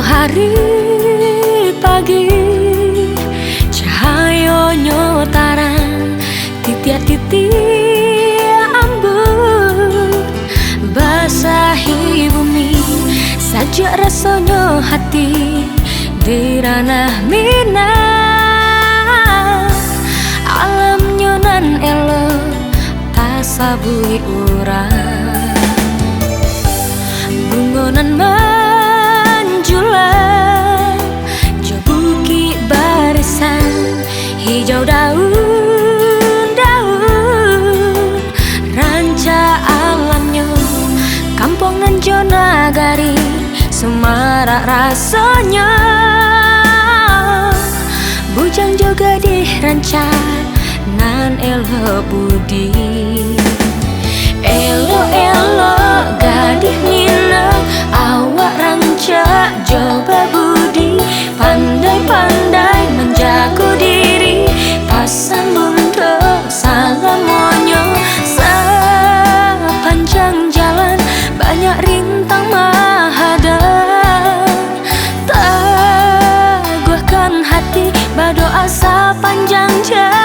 Matahari pagi, cahayanya tarang, titik-titik embun basahi bumi, sajak rasanya hati di ranah minang. Alamnya nan elok tak sabui urang, bungonan menjulang jebuki barisan hijau daun-daun ranca alamnya kampungan Jonagari semarak rasanya. Bujang juga diranca nan elo budi, elo gadis minang awak ranca coba budi, pandai-pandai menjaga diri pasan bundo salamonyo. Sepanjang jalan banyak rintang mahadang, teguhkan hati berdoa sepanjang jalan.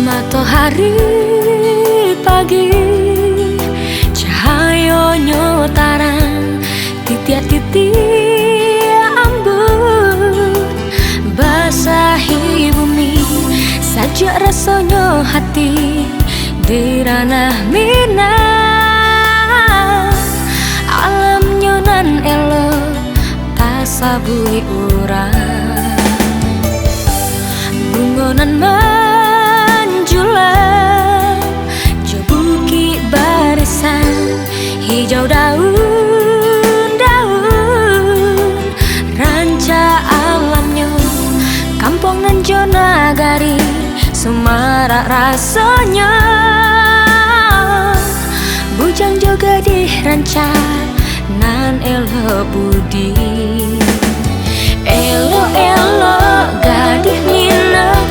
Matahari pagi, cahayanya tarang, titik-titik embun basahi bumi, sajak rasanya hati di ranah minang. Alamnya nan elok tak sabui urang, bungonan jebuki barisan hijau daun-daun ranca alamnya kampungan Jonagari semarak rasanya. Bujang juga diranca nan elo budi, elo gadis minang